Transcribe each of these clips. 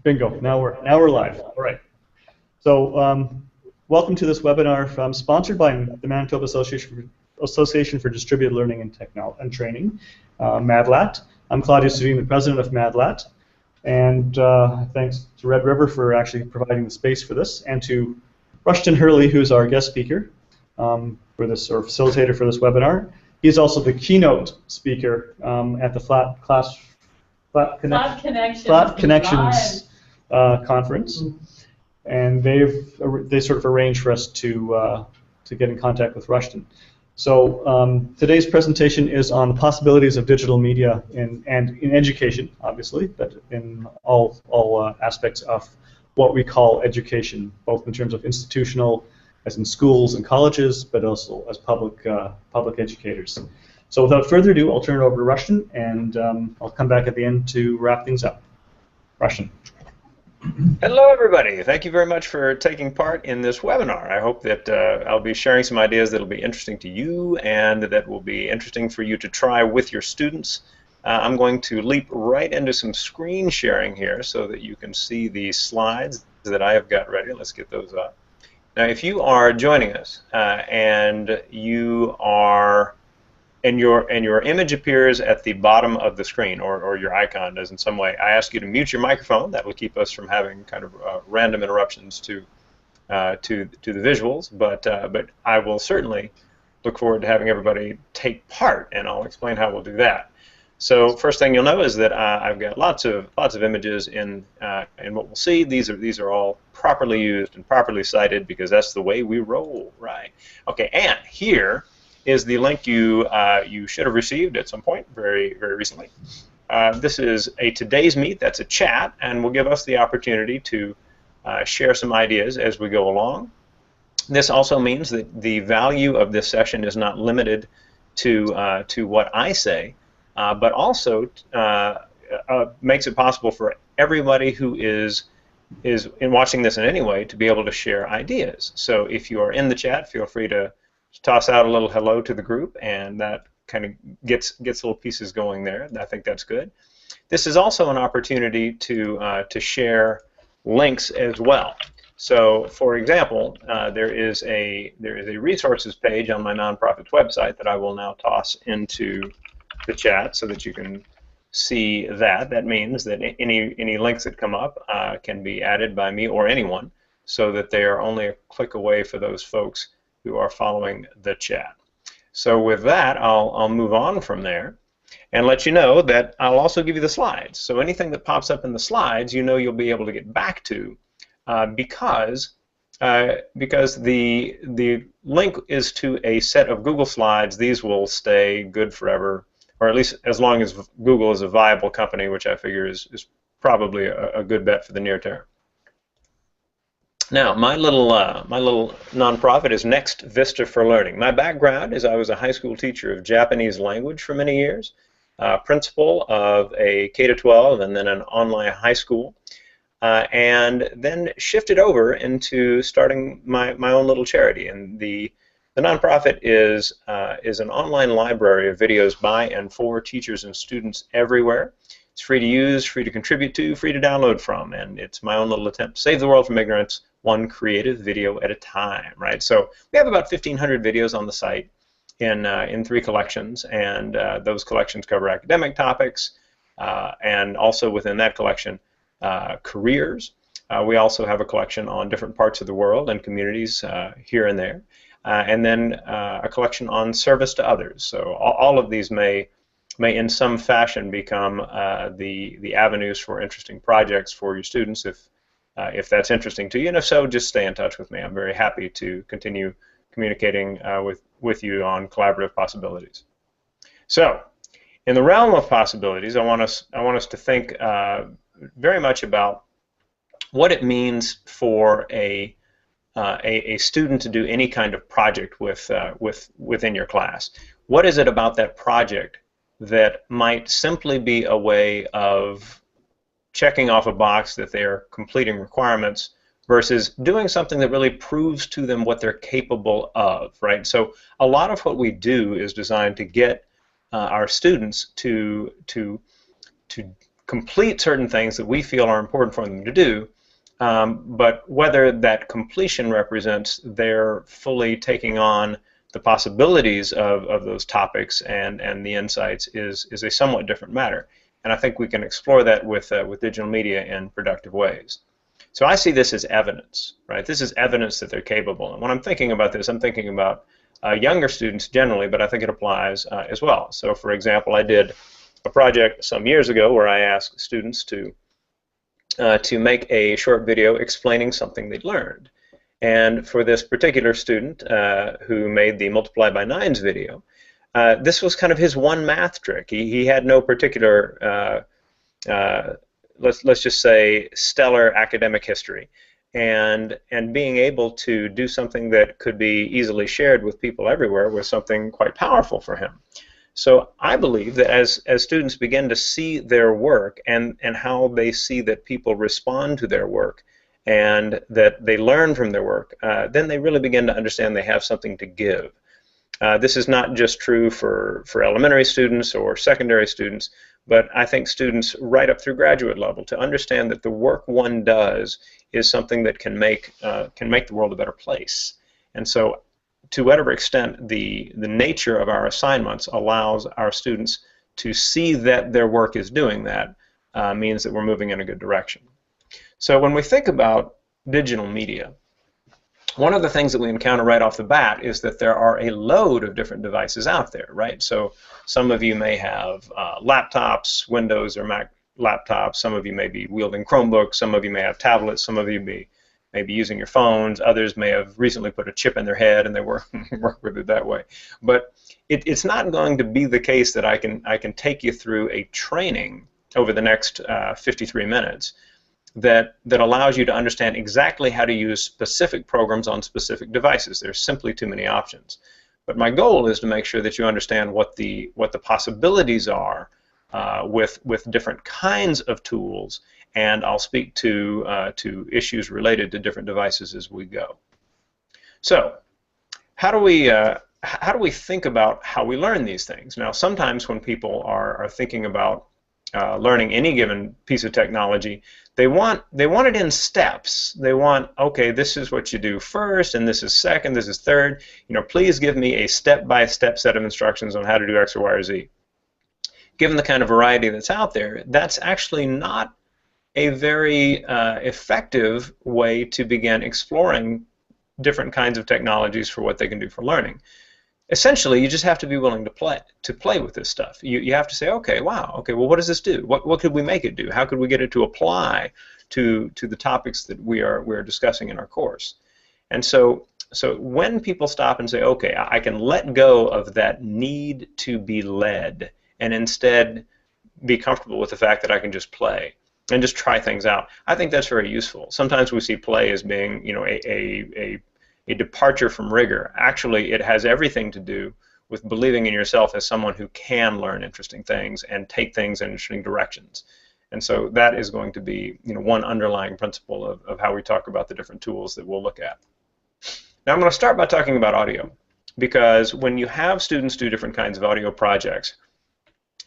Bingo. Now we're live. All right. So welcome to this webinar sponsored by the Manitoba Association for Distributed Learning and Training, MADLaT. I'm Claudio Savine, the president of MADLaT, and thanks to Red River for actually providing the space for this, and to Rushton Hurley, who's our guest speaker for this, or facilitator for this webinar. He's also the keynote speaker at the Flat Connections conference, and they sort of arranged for us to get in contact with Rushton. So today's presentation is on the possibilities of digital media in education, obviously, but in all aspects of what we call education, both in terms of institutional, as in schools and colleges, but also as public educators. So without further ado, I'll turn it over to Rushton, and I'll come back at the end to wrap things up. Rushton. Hello, everybody. Thank you very much for taking part in this webinar. I hope that I'll be sharing some ideas that will be interesting to you and that will be interesting for you to try with your students. I'm going to leap right into some screen sharing here so that you can see the slides that I have got ready. Let's get those up. Now, if you are joining us and you are and your image appears at the bottom of the screen, or your icon does in some way, I ask you to mute your microphone. That will keep us from having kind of random interruptions to the visuals. But I will certainly look forward to having everybody take part, and I'll explain how we'll do that. So first thing you'll know is that I've got lots of images in what we'll see. These are all properly used and properly cited because that's the way we roll, right? Okay, and here is the link you should have received at some point very recently. This is a today's meet. That's a chat, and will give us the opportunity to share some ideas as we go along. This also means that the value of this session is not limited to what I say, but also makes it possible for everybody who is in watching this in any way to be able to share ideas. So if you are in the chat, feel free to toss out a little hello to the group, and that kind of gets little pieces going there. I think that's good. This is also an opportunity to share links as well. So, for example, there is a resources page on my nonprofit's website that I will now toss into the chat so that you can see that. That means that any links that come up can be added by me or anyone, so that they are only a click away for those folks who are following the chat. So with that, I'll move on from there and let you know that I'll also give you the slides. So anything that pops up in the slides, you know you'll be able to get back to because the link is to a set of Google Slides. These will stay good forever, or at least as long as Google is a viable company, which I figure is probably a good bet for the near term. Now, my little nonprofit is Next Vista for Learning. My background is I was a high school teacher of Japanese language for many years, principal of a K-12 and then an online high school, and then shifted over into starting my own little charity. And the nonprofit is an online library of videos by and for teachers and students everywhere. It's free to use, free to contribute to, free to download from, and it's my own little attempt to save the world from ignorance, one creative video at a time, right? So we have about 1,500 videos on the site in 3 collections, and those collections cover academic topics, and also within that collection, careers. We also have a collection on different parts of the world and communities here and there, and then a collection on service to others. So all of these may in some fashion become the avenues for interesting projects for your students if that's interesting to you, and if so, just stay in touch with me. I'm very happy to continue communicating with you on collaborative possibilities. So, in the realm of possibilities, I want us to think very much about what it means for a student to do any kind of project within your class. What is it about that project that might simply be a way of checking off a box that they're completing requirements versus doing something that really proves to them what they're capable of, right? So a lot of what we do is designed to get our students to complete certain things that we feel are important for them to do, but whether that completion represents their fully taking on the possibilities of those topics and the insights is a somewhat different matter. And I think we can explore that with digital media in productive ways. So I see this as evidence, right? This is evidence that they're capable. And when I'm thinking about this, I'm thinking about younger students generally, but I think it applies as well. So for example, I did a project some years ago where I asked students to make a short video explaining something they'd learned. And for this particular student who made the multiply by nines video, this was kind of his one math trick. He had no particular, let's just say, stellar academic history. And being able to do something that could be easily shared with people everywhere was something quite powerful for him. So I believe that as students begin to see their work and how they see that people respond to their work and that they learn from their work, then they really begin to understand they have something to give. This is not just true for elementary students or secondary students, but I think students right up through graduate level to understand that the work one does is something that can make the world a better place. And so to whatever extent the nature of our assignments allows our students to see that their work is doing that, means that we're moving in a good direction. So when we think about digital media, one of the things that we encounter right off the bat is that there are a load of different devices out there, right? So some of you may have laptops, Windows or Mac laptops, some of you may be wielding Chromebooks, some of you may have tablets, some of you may be using your phones, others may have recently put a chip in their head and they work with it that way. But it's not going to be the case that I can take you through a training over the next 53 minutes that allows you to understand exactly how to use specific programs on specific devices. There's simply too many options. But my goal is to make sure that you understand what the possibilities are with different kinds of tools, and I'll speak to issues related to different devices as we go. So, how do we think about how we learn these things? Now, sometimes when people are thinking about learning any given piece of technology, they want it in steps. They want, okay, this is what you do first, and this is second, this is third. You know, please give me a step-by-step set of instructions on how to do X or Y or Z. Given the kind of variety that's out there, that's actually not a very effective way to begin exploring different kinds of technologies for what they can do for learning. Essentially, you just have to be willing to play with this stuff. You have to say, okay, wow, okay, well, what does this do? What could we make it do? How could we get it to apply to the topics that we're discussing in our course? And so when people stop and say, okay, I can let go of that need to be led and instead be comfortable with the fact that I can just play and just try things out, I think that's very useful. Sometimes we see play as being, you know, a departure from rigor. Actually, it has everything to do with believing in yourself as someone who can learn interesting things and take things in interesting directions. And so that is going to be, you know, one underlying principle of how we talk about the different tools that we'll look at. Now I'm going to start by talking about audio, because when you have students do different kinds of audio projects,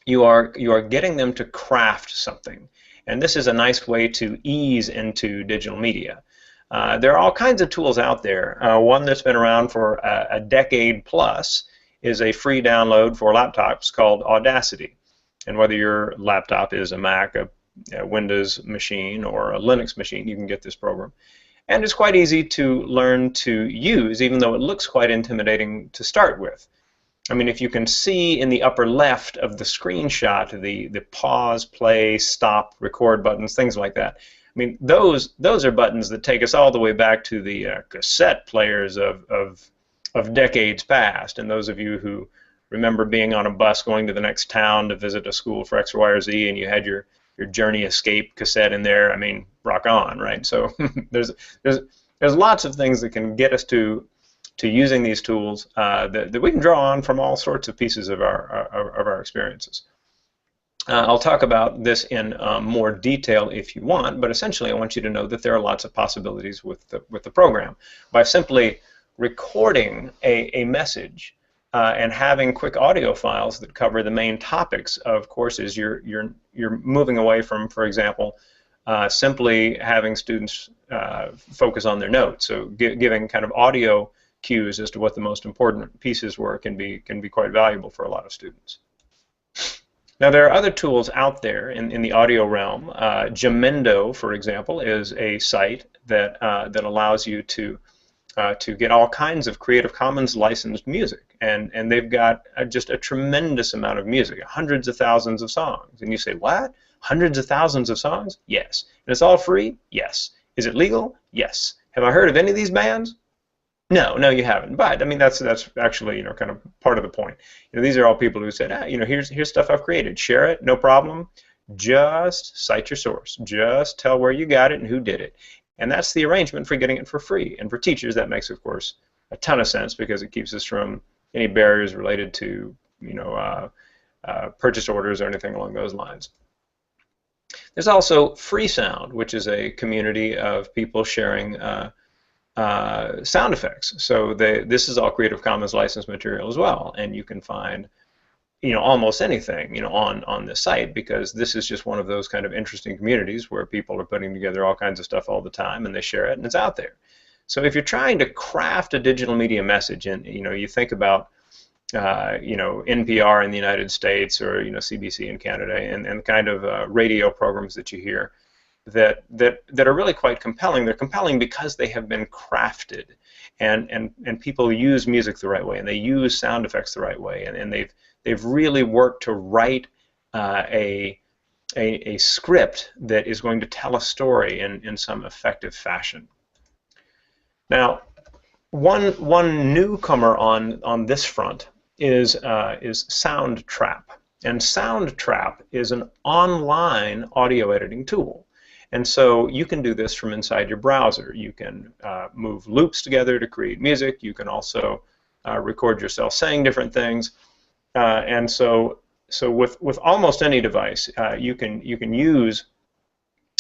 you are getting them to craft something. And this is a nice way to ease into digital media. There are all kinds of tools out there. One that's been around for a decade plus is a free download for laptops called Audacity. And whether your laptop is a Mac, a Windows machine, or a Linux machine, you can get this program. And it's quite easy to learn to use, even though it looks quite intimidating to start with. I mean, if you can see in the upper left of the screenshot the pause, play, stop, record buttons, things like that. I mean, those are buttons that take us all the way back to the cassette players of decades past. And those of you who remember being on a bus going to the next town to visit a school for X, Y, or Z, and you had your Journey Escape cassette in there, I mean, rock on, right? So there's lots of things that can get us to using these tools that we can draw on from all sorts of pieces of our experiences. I'll talk about this in more detail if you want, but essentially I want you to know that there are lots of possibilities with the program. By simply recording a message, and having quick audio files that cover the main topics of courses, you're moving away from, for example, simply having students focus on their notes. So giving kind of audio cues as to what the most important pieces were can be quite valuable for a lot of students. Now, there are other tools out there in the audio realm. Jamendo, for example, is a site that allows you to get all kinds of Creative Commons licensed music, and they've got just a tremendous amount of music, hundreds of thousands of songs. And you say, what? Hundreds of thousands of songs? Yes. And it's all free? Yes. Is it legal? Yes. Have I heard of any of these bands? No, no, you haven't. But I mean, that's actually, kind of part of the point. These are all people who said, here's stuff I've created. Share it, no problem. Just cite your source. Just tell where you got it and who did it. And that's the arrangement for getting it for free. And for teachers, that makes, of course, a ton of sense because it keeps us from any barriers related to, purchase orders or anything along those lines. There's also Free Sound, which is a community of people sharing sound effects. So this is all Creative Commons licensed material as well, and you can find almost anything on this site, because this is just one of those kind of interesting communities where people are putting together all kinds of stuff all the time, and they share it, and it's out there. So if you're trying to craft a digital media message, and you think about NPR in the United States, or CBC in Canada, and kind of radio programs that you hear that are really quite compelling. They're compelling because they have been crafted, and people use music the right way, and they use sound effects the right way, and they've really worked to write a script that is going to tell a story in some effective fashion. Now, one newcomer on this front is Soundtrap, and Soundtrap is an online audio editing tool. And so you can do this from inside your browser. You can move loops together to create music. You can also record yourself saying different things. And so with almost any device, you can use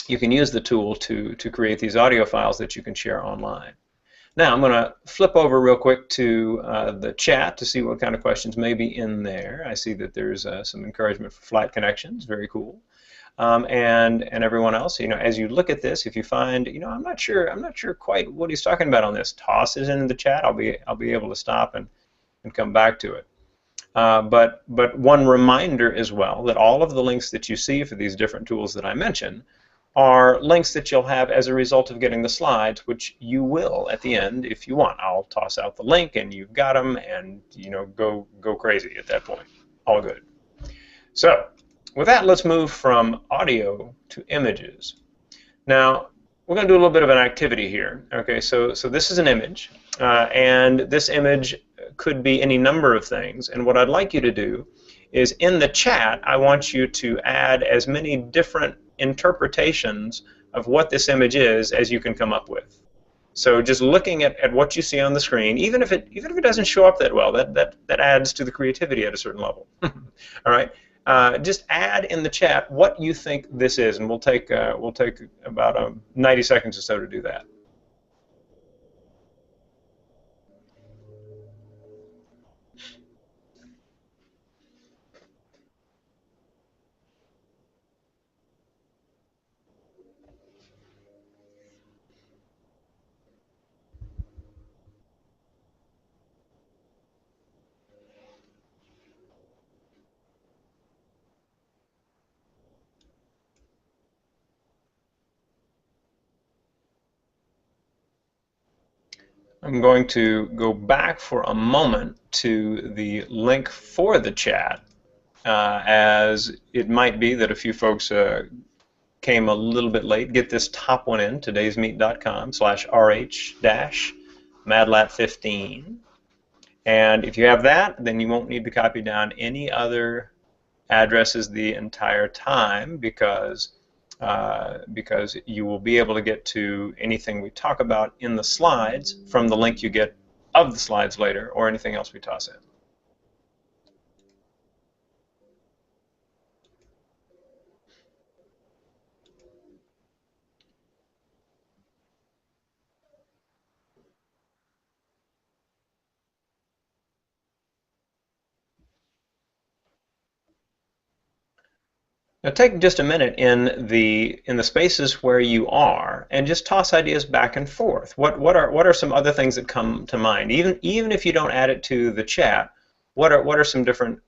the tool to create these audio files that you can share online. Now I'm going to flip over real quick to the chat to see what kind of questions may be in there. I see that there's some encouragement for flight connections. Very cool. And everyone else, as you look at this, if you find, I'm not sure quite what he's talking about on this, toss it in the chat. I'll be able to stop and come back to it. But one reminder as well that all of the links that you see for these different tools that I mentioned are links that you'll have as a result of getting the slides, which you will at the end if you want. I'll toss out the link and you've got them, and go crazy at that point. All good. So with that, let's move from audio to images. Now, we're going to do a little bit of an activity here. Okay, so this is an image, and this image could be any number of things. And what I'd like you to do is, in the chat, I want you to add as many different interpretations of what this image is as you can come up with. So just looking at what you see on the screen, even if it doesn't show up that well, that adds to the creativity at a certain level. All right. Just add in the chat what you think this is, and we'll take about 90 seconds or so to do that. I'm going to go back for a moment to the link for the chat, as it might be that a few folks came a little bit late. Get this top one in, todaysmeet.com/rh-madlat15. And if you have that, then you won't need to copy down any other addresses the entire time, because you will be able to get to anything we talk about in the slides from the link you get of the slides later, or anything else we toss in. Now take just a minute in the spaces where you are and just toss ideas back and forth. What are some other things that come to mind? Even if you don't add it to the chat, what are some different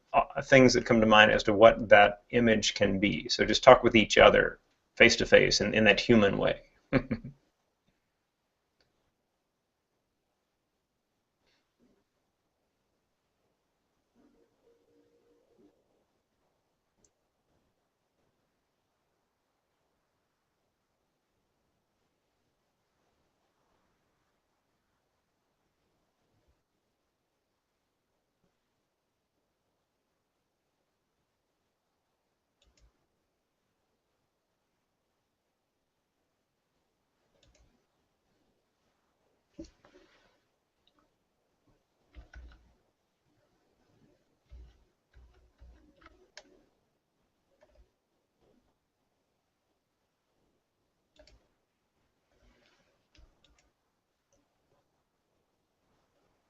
things that come to mind as to what that image can be? So just talk with each other face to face in that human way.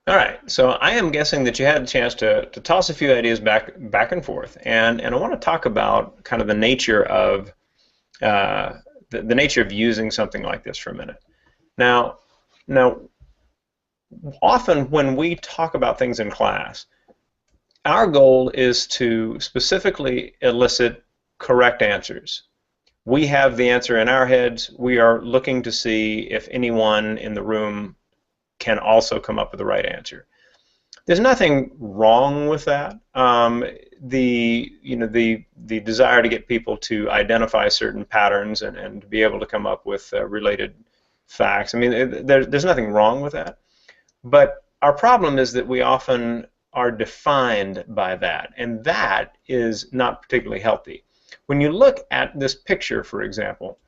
All right, so I am guessing that you had a chance to toss a few ideas back and forth, and I want to talk about kind of the nature of the nature of using something like this for a minute. Now, often when we talk about things in class, our goal is to specifically elicit correct answers. We have the answer in our heads. We are looking to see if anyone in the room can also come up with the right answer. There's nothing wrong with that. The desire to get people to identify certain patterns and to be able to come up with related facts. I mean, there's nothing wrong with that. But our problem is that we often are defined by that, and that is not particularly healthy. When you look at this picture, for example,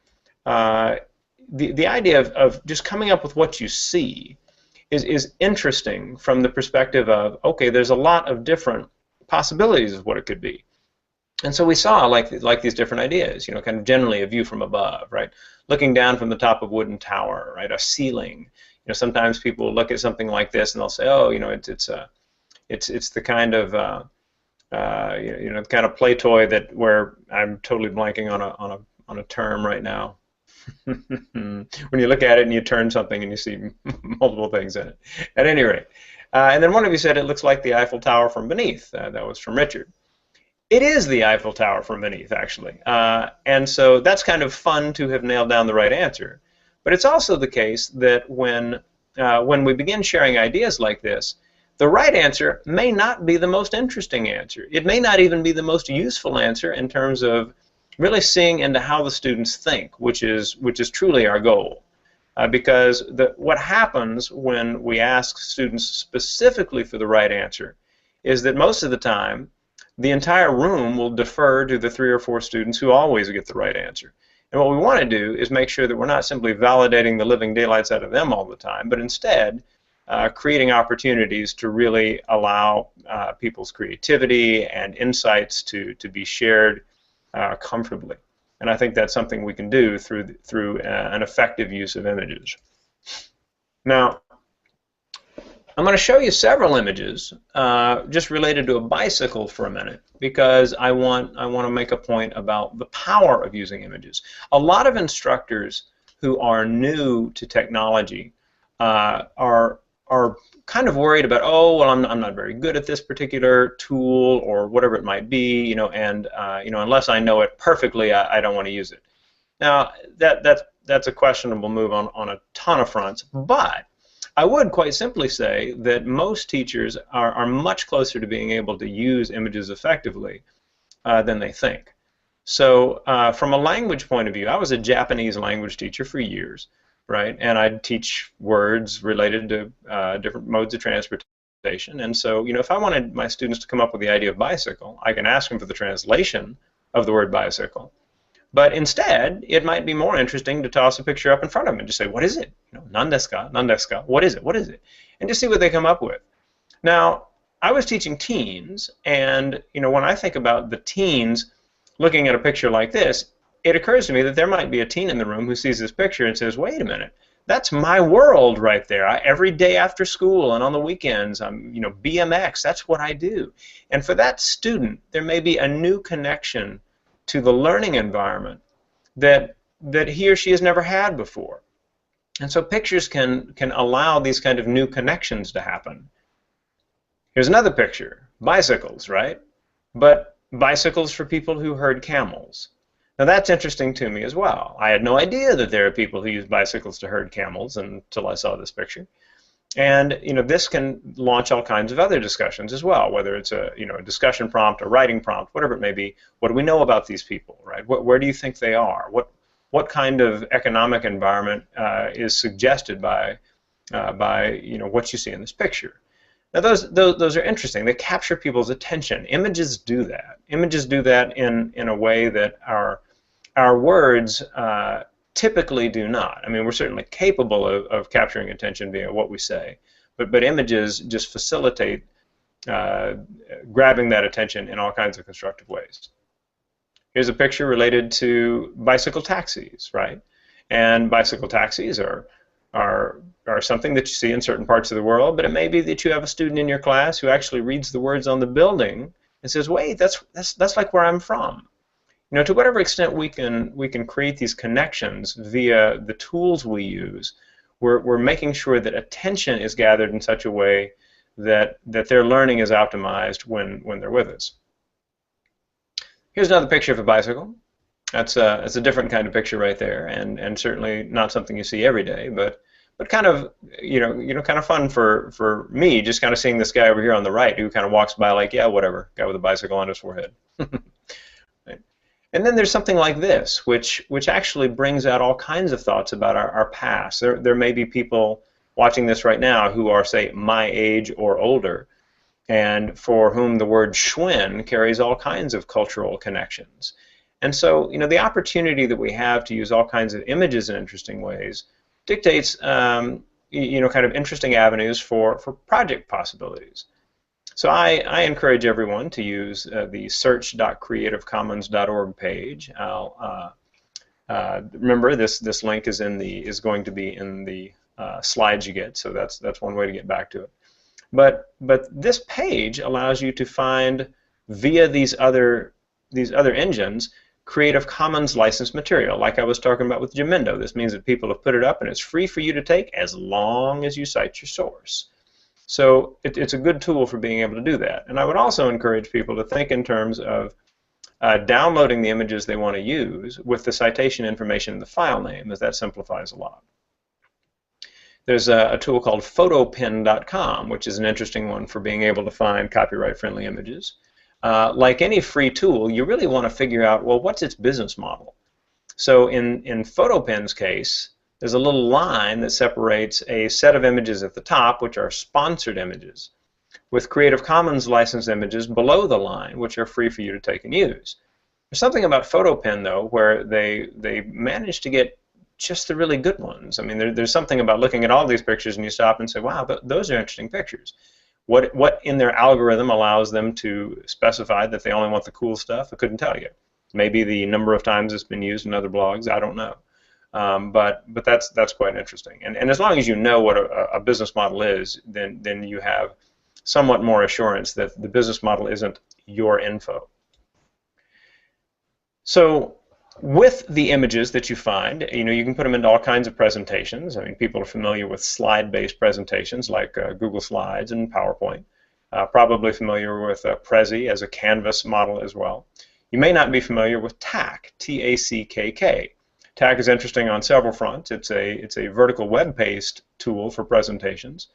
the idea of just coming up with what you see is interesting from the perspective of, okay, there's a lot of different possibilities of what it could be. And so we saw like these different ideas, you know, kind of generally a view from above, right? Looking down from the top of a wooden tower, right? A ceiling. You know, sometimes people look at something like this and they'll say, oh, you know, it's the kind of you know, the kind of play toy that where I'm totally blanking on a term right now. When you look at it and you turn something and you see multiple things in it. At any rate, and then one of you said it looks like the Eiffel Tower from beneath. That was from Richard. It is the Eiffel Tower from beneath, actually, and so that's kind of fun to have nailed down the right answer. But it's also the case that when we begin sharing ideas like this, the right answer may not be the most interesting answer. It may not even be the most useful answer in terms of really seeing into how the students think, which is truly our goal. Because what happens when we ask students specifically for the right answer is that most of the time the entire room will defer to the 3 or 4 students who always get the right answer. And what we want to do is make sure that we're not simply validating the living daylights out of them all the time, but instead creating opportunities to really allow people's creativity and insights to be shared comfortably. And I think that's something we can do through an effective use of images. Now, I'm going to show you several images just related to a bicycle for a minute, because I want to make a point about the power of using images. A lot of instructors who are new to technology are kind of worried about, oh, well, I'm not very good at this particular tool or whatever it might be, you know, and you know, unless I know it perfectly, I don't want to use it. Now, that's a questionable move on a ton of fronts, but I would quite simply say that most teachers are much closer to being able to use images effectively than they think. So from a language point of view, I was a Japanese language teacher for years, right? And I'd teach words related to different modes of transportation. And so, you know, if I wanted my students to come up with the idea of bicycle, I can ask them for the translation of the word bicycle. But instead, it might be more interesting to toss a picture up in front of them and just say, what is it? You know, nan desu ka? Nan desu ka? What is it? What is it? And just see what they come up with. Now, I was teaching teens, and you know, when I think about the teens looking at a picture like this, it occurs to me that there might be a teen in the room who sees this picture and says, wait a minute, that's my world right there. Every day after school and on the weekends, I'm, you know, BMX, that's what I do. And for that student, there may be a new connection to the learning environment that he or she has never had before. And so pictures can allow these kind of new connections to happen. Here's another picture. Bicycles, right? But bicycles for people who herd camels. Now that's interesting to me as well. I had no idea that there are people who use bicycles to herd camels until I saw this picture. And this can launch all kinds of other discussions as well, whether it's a a discussion prompt, a writing prompt, whatever it may be. What do we know about these people, right? Where do you think they are? What kind of economic environment is suggested by what you see in this picture? Now those are interesting. They capture people's attention. Images do that. Images do that in a way that our words typically do not. I mean, we're certainly capable of capturing attention via what we say, but images just facilitate grabbing that attention in all kinds of constructive ways. Here's a picture related to bicycle taxis, right? And bicycle taxis are something that you see in certain parts of the world, but it may be that you have a student in your class who actually reads the words on the building and says, "Wait, that's like where I'm from." To whatever extent we can create these connections via the tools we use, we're making sure that attention is gathered in such a way that their learning is optimized when they're with us. Here's another picture of a bicycle. That's a different kind of picture right there, and certainly not something you see every day, but kind of kind of fun for me, just kind of seeing this guy over here on the right who kind of walks by like, yeah, whatever, guy with a bicycle on his forehead. Right? And then there's something like this, which actually brings out all kinds of thoughts about our past. There may be people watching this right now who are, say, my age or older, and for whom the word Schwinn carries all kinds of cultural connections. And so, the opportunity that we have to use all kinds of images in interesting ways dictates, kind of interesting avenues for project possibilities. So I encourage everyone to use the search.creativecommons.org page. Remember, this link is going to be in the slides you get, so that's one way to get back to it. But this page allows you to find via these other engines Creative Commons licensed material, like I was talking about with Gemindo. This means that people have put it up and it's free for you to take as long as you cite your source. So it's a good tool for being able to do that. And I would also encourage people to think in terms of downloading the images they want to use with the citation information in the file name, as that simplifies a lot. There's a tool called photopin.com, which is an interesting one for being able to find copyright-friendly images. Like any free tool, you really want to figure out, well, what's its business model? So in Photopin's case, there's a little line that separates a set of images at the top, which are sponsored images, with Creative Commons licensed images below the line, which are free for you to take and use. There's something about Photopin, though, where they managed to get just the really good ones. I mean, there's something about looking at all these pictures and you stop and say, wow, those are interesting pictures. What in their algorithm allows them to specify that they only want the cool stuff? I couldn't tell you. Maybe the number of times it's been used in other blogs, I don't know. But that's quite interesting. And as long as you know what a business model is, then you have somewhat more assurance that the business model isn't your info. So with the images that you find, you can put them into all kinds of presentations. I mean, people are familiar with slide-based presentations like Google Slides and PowerPoint. Probably familiar with Prezi as a Canvas model as well. You may not be familiar with TACK, T-A-C-K-K. TACK is interesting on several fronts. It's a vertical web-based tool for presentations.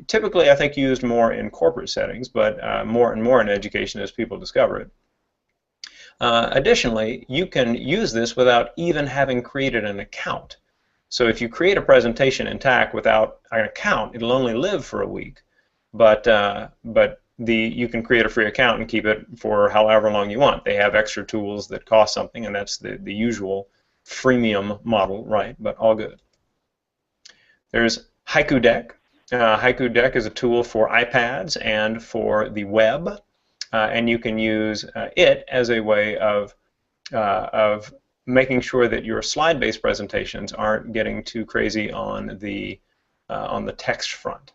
Typically, I think, used more in corporate settings, but more and more in education as people discover it. Additionally, you can use this without even having created an account. So if you create a presentation in TACK without an account, it'll only live for a week. But you can create a free account and keep it for however long you want. They have extra tools that cost something, and that's the usual freemium model, right? But all good. There's Haiku Deck. Haiku Deck is a tool for iPads and for the web. And you can use it as a way of making sure that your slide-based presentations aren't getting too crazy on the text front.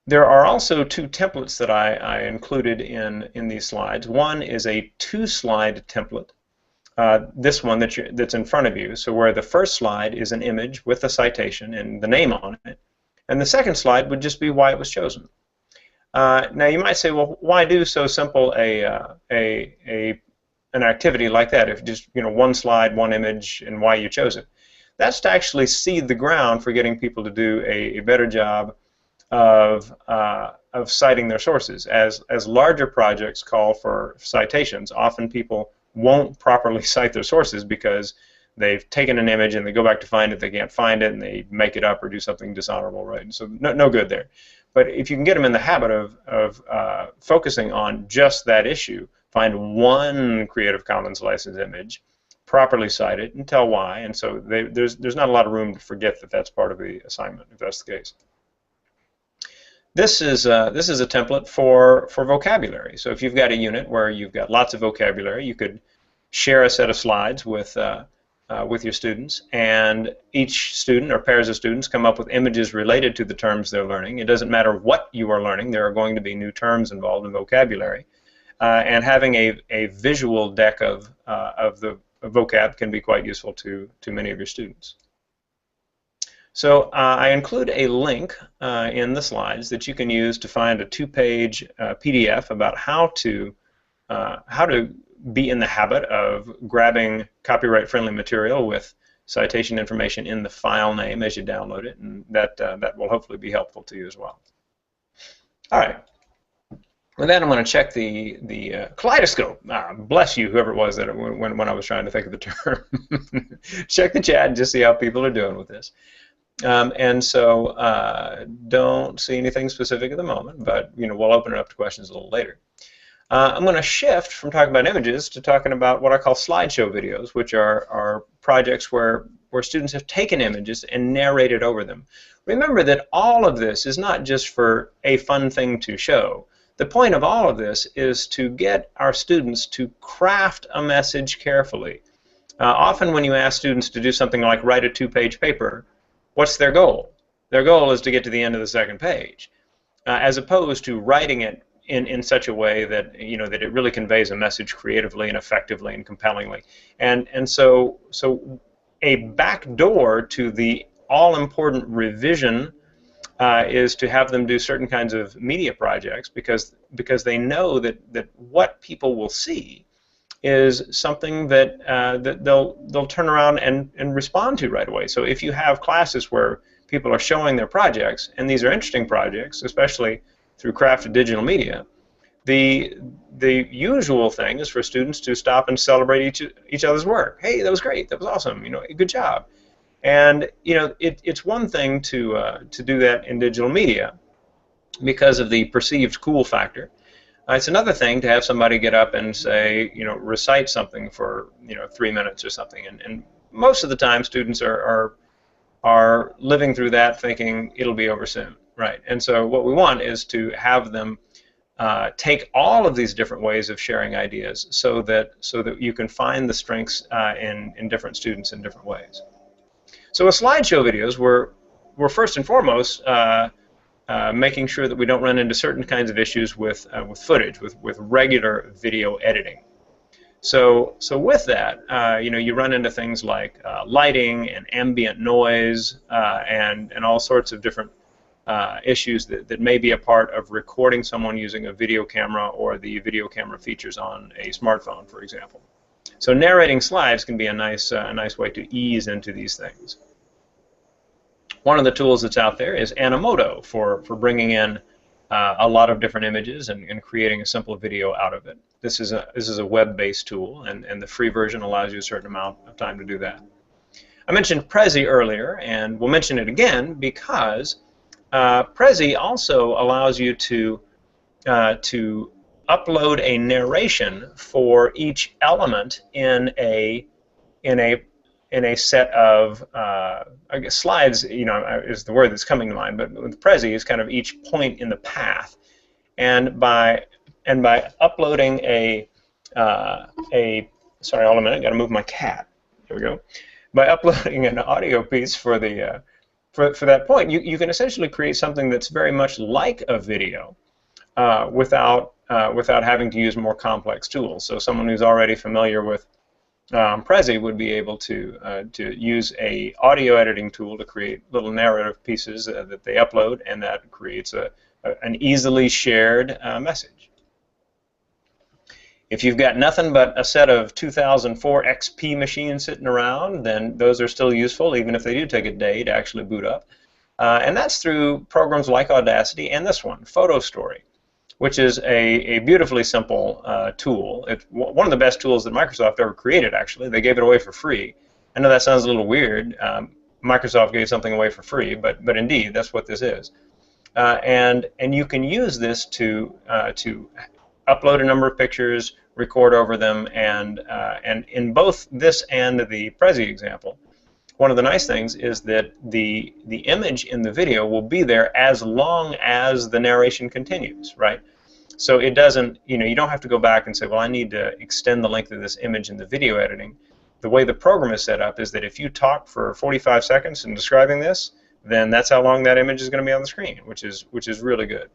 There are also two templates that I included in these slides. One is a 2-slide template. This one that's in front of you, so where the first slide is an image with a citation and the name on it, and the second slide would just be why it was chosen. Now you might say, well, why do so simple an activity like that if just one slide, one image, and why you chose it? That's to actually seed the ground for getting people to do a better job of citing their sources. As larger projects call for citations, often people won't properly cite their sources because they've taken an image and they go back to find it, they can't find it, and they make it up or do something dishonorable, right? And so no good there. But if you can get them in the habit of focusing on just that issue, find one Creative Commons licensed image, properly cite it, and tell why. And so there's not a lot of room to forget that that's part of the assignment, if that's the case. This is a template for vocabulary. So if you've got a unit where you've got lots of vocabulary, you could share a set of slides with your students, and each student or pairs of students come up with images related to the terms they're learning. It doesn't matter what you are learning, there are going to be new terms involved in vocabulary. And having a visual deck of the vocab can be quite useful to many of your students. So I include a link in the slides that you can use to find a 2-page PDF about how to be in the habit of grabbing copyright-friendly material with citation information in the file name as you download it, and that will hopefully be helpful to you as well. All right. With that, I'm going to check the kaleidoscope. Bless you, whoever it was that when I was trying to think of the term. Check the chat and just see how people are doing with this. And so don't see anything specific at the moment, but we'll open it up to questions a little later. I'm going to shift from talking about images to talking about what I call slideshow videos, which are projects where students have taken images and narrated over them. Remember that all of this is not just for a fun thing to show. The point of all of this is to get our students to craft a message carefully. Often when you ask students to do something like write a 2-page paper, what's their goal? Their goal is to get to the end of the second page, as opposed to writing it in such a way that that it really conveys a message creatively and effectively and compellingly. And so a back door to the all-important revision is to have them do certain kinds of media projects because they know that what people will see is something that they'll turn around and respond to right away. So if you have classes where people are showing their projects, and these are interesting projects, especially through crafted digital media, the usual thing is for students to stop and celebrate each other's work. Hey, that was great. That was awesome. Good job. And it's one thing to do that in digital media because of the perceived cool factor. It's another thing to have somebody get up and say, recite something for 3 minutes or something. And most of the time, students are living through that thinking it'll be over soon, right? And so what we want is to have them take all of these different ways of sharing ideas so that you can find the strengths in different students in different ways. So with slideshow videos, we're first and foremost making sure that we don't run into certain kinds of issues with footage, with regular video editing. So with that, you run into things like lighting and ambient noise and all sorts of different issues that may be a part of recording someone using a video camera or the video camera features on a smartphone, for example. So narrating slides can be a nice way to ease into these things. One of the tools that's out there is Animoto for bringing in a lot of different images and creating a simple video out of it. This is a web-based tool, and the free version allows you a certain amount of time to do that. I mentioned Prezi earlier, and we'll mention it again because Prezi also allows you to upload a narration for each element in a set of I guess slides, is the word that's coming to mind. But with Prezi, it's kind of each point in the path, and by uploading sorry, hold on a minute, got to move my cat. There we go. By uploading an audio piece for the for that point, you can essentially create something that's very much like a video without having to use more complex tools. So someone who's already familiar with Prezi would be able to use a audio editing tool to create little narrative pieces that they upload, and that creates an easily shared message. If you've got nothing but a set of 2004 XP machines sitting around, then those are still useful, even if they do take a day to actually boot up. And that's through programs like Audacity and this one, Photo Story, which is a beautifully simple tool. It's one of the best tools that Microsoft ever created, actually. They gave it away for free. I know that sounds a little weird. Microsoft gave something away for free, but indeed, that's what this is. And you can use this to upload a number of pictures, record over them, and in both this and the Prezi example, one of the nice things is that the image in the video will be there as long as the narration continues, right? So it doesn't, you don't have to go back and say, well, I need to extend the length of this image in the video editing. The way the program is set up is that if you talk for 45 seconds in describing this, then that's how long that image is going to be on the screen, which is really good.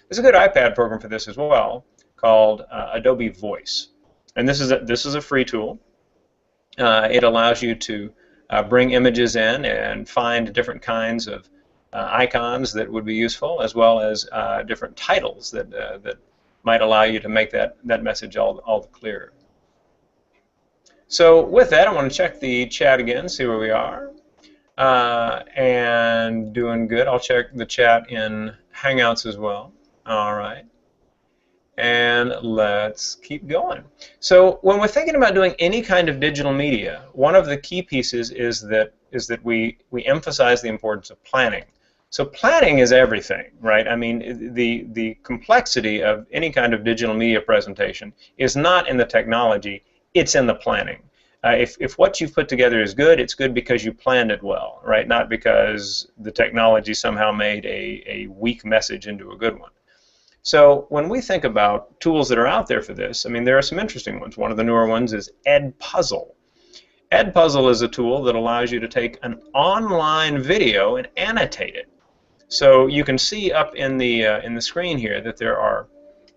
There's a good iPad program for this as well, called Adobe Voice, and this is a free tool. It allows you to bring images in and find different kinds of icons that would be useful, as well as different titles that might allow you to make that message all the clearer. So with that, I want to check the chat again, see where we are, and doing good. I'll check the chat in Hangouts as well. All right. And let's keep going. So when we're thinking about doing any kind of digital media, one of the key pieces is that we emphasize the importance of planning. So planning is everything, right? I mean, the complexity of any kind of digital media presentation is not in the technology, it's in the planning. If what you've put together is good, it's good because you planned it well, right? Not because the technology somehow made a weak message into a good one. So when we think about tools that are out there for this, I mean, there are some interesting ones. One of the newer ones is Edpuzzle. Edpuzzle is a tool that allows you to take an online video and annotate it. So you can see up in the screen here that there are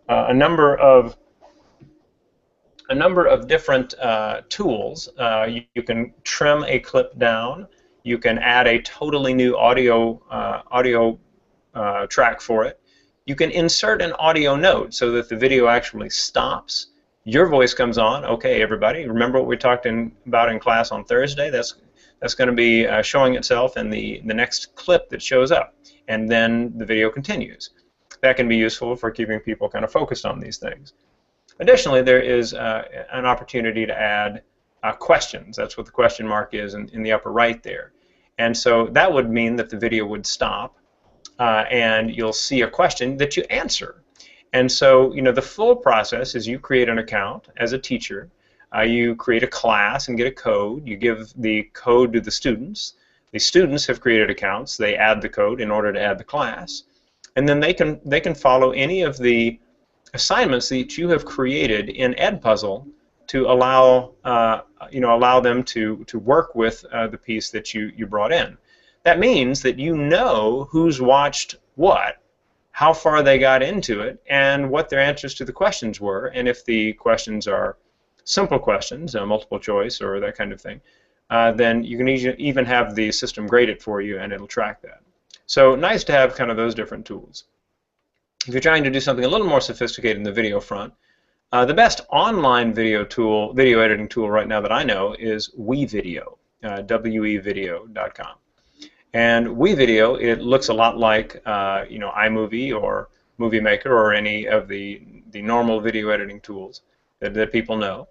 a number of different tools. You can trim a clip down. You can add a totally new audio track for it. You can insert an audio note so that the video actually stops. Your voice comes on. Okay, everybody, remember what we talked about in class on Thursday? That's going to be showing itself in the next clip that shows up, and then the video continues. That can be useful for keeping people kind of focused on these things. Additionally, there is an opportunity to add questions. That's what the question mark is in the upper right there. And so that would mean that the video would stop, and you'll see a question that you answer. And so, the full process is you create an account as a teacher. You create a class and get a code. You give the code to the students. The students have created accounts. They add the code in order to add the class. And then they can follow any of the assignments that you have created in Edpuzzle to allow them to work with the piece that you brought in. That means that you know who's watched what, how far they got into it, and what their answers to the questions were. And if the questions are simple questions, multiple choice or that kind of thing, then you can even have the system grade it for you, and it'll track that. So nice to have kind of those different tools. If you're trying to do something a little more sophisticated in the video front, the best online video editing tool right now that I know is WeVideo, wevideo.com. And WeVideo, it looks a lot like iMovie or Movie Maker or any of the normal video editing tools that people know.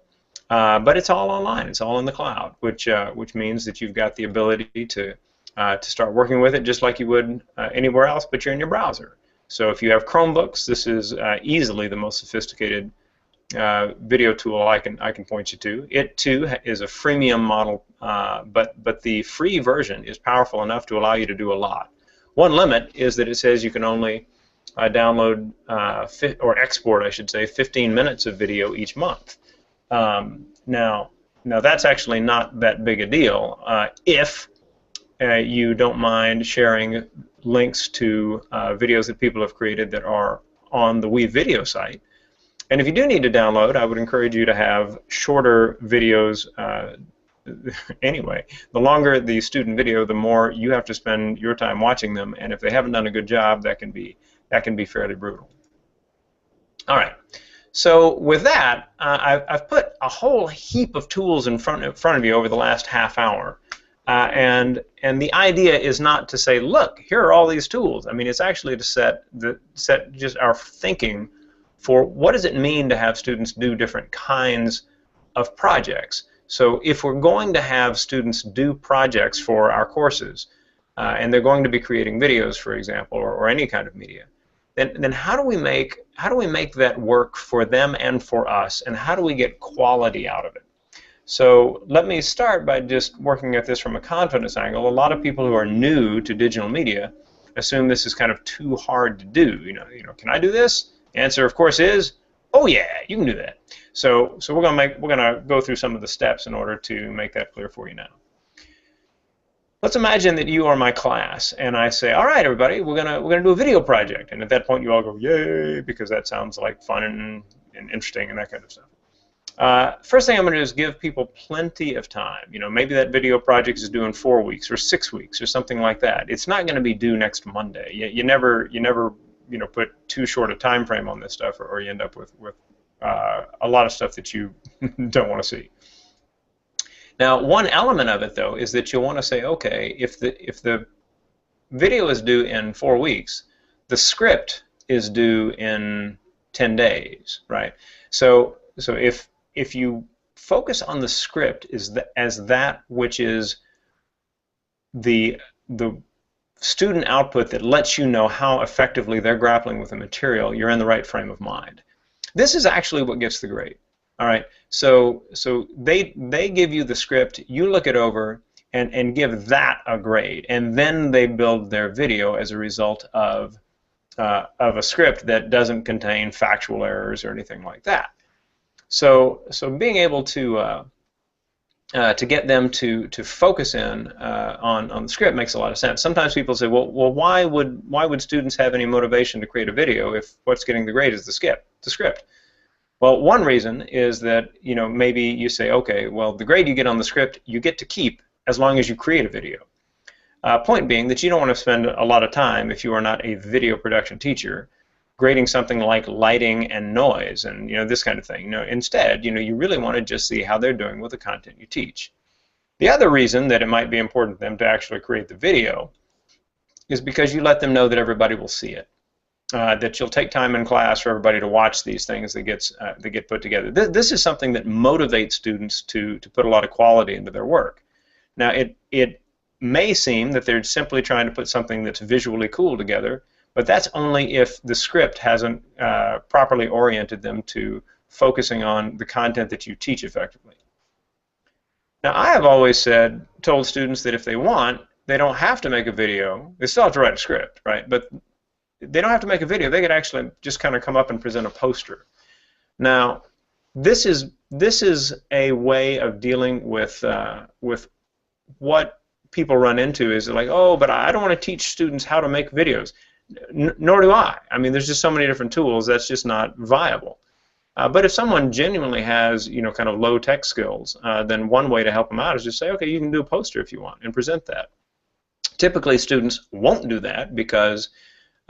But it's all online. It's all in the cloud, which means that you've got the ability to start working with it just like you would anywhere else, but you're in your browser. So if you have Chromebooks, this is easily the most sophisticated video tool I can point you to. It too is a freemium model, but the free version is powerful enough to allow you to do a lot. One limit is that it says you can only download or export, I should say, 15 minutes of video each month. Now that's actually not that big a deal if you don't mind sharing links to videos that people have created that are on the We Video site. And if you do need to download, I would encourage you to have shorter videos. Anyway, the longer the student video, the more you have to spend your time watching them, and if they haven't done a good job, that can be fairly brutal. All right. So with that, I've put a whole heap of tools in front of you over the last half hour, and the idea is not to say, look, here are all these tools. I mean, it's actually to set just our thinking for what does it mean to have students do different kinds of projects. So if we're going to have students do projects for our courses, and they're going to be creating videos, for example, or any kind of media, then how do we make that work for them and for us, and how do we get quality out of it? So let me start by just working at this from a confidence angle. A lot of people who are new to digital media assume this is kind of too hard to do. You know, can I do this? The answer, of course, is, oh yeah, you can do that. So we're gonna go through some of the steps in order to make that clear for you now. Let's imagine that you are my class, and I say, all right, everybody, we're gonna do a video project, and at that point you all go, yay, because that sounds like fun and interesting and that kind of stuff. First thing I'm going to do is give people plenty of time. You know, maybe that video project is due in 4 weeks or 6 weeks or something like that. It's not going to be due next Monday. You never put too short a time frame on this stuff, or you end up with a lot of stuff that you don't want to see. Now, one element of it, though, is that you'll want to say, okay, if the video is due in 4 weeks, the script is due in 10 days, right? So if you focus on the script as that which is the student output that lets you know how effectively they're grappling with the material, you're in the right frame of mind. This is actually what gets the grade. All right, so they give you the script, you look it over, and give that a grade, and then they build their video as a result of a script that doesn't contain factual errors or anything like that. So being able to get them to focus in on the script makes a lot of sense. Sometimes people say, well, why would students have any motivation to create a video if what's getting the grade is the script? Well, one reason is that, you know, maybe you say, okay, well, the grade you get on the script you get to keep as long as you create a video. Point being that you don't want to spend a lot of time, if you are not a video production teacher, grading something like lighting and noise and, you know, this kind of thing. You know, instead, you know, you really want to just see how they're doing with the content you teach. The other reason that it might be important for them to actually create the video is because you let them know that everybody will see it. That you'll take time in class for everybody to watch these things that get put together. This is something that motivates students to put a lot of quality into their work. Now, it may seem that they're simply trying to put something that's visually cool together, but that's only if the script hasn't properly oriented them to focusing on the content that you teach effectively. Now, I have always told students that if they want, they don't have to make a video. They still have to write a script, right? But they don't have to make a video. They could actually just kind of come up and present a poster. Now, this is a way of dealing with what people run into is like, oh, but I don't want to teach students how to make videos. Nor do I. I mean, there's just so many different tools. That's just not viable. But if someone genuinely has, you know, kind of low tech skills, then one way to help them out is just say, okay, you can do a poster if you want and present that. Typically, students won't do that because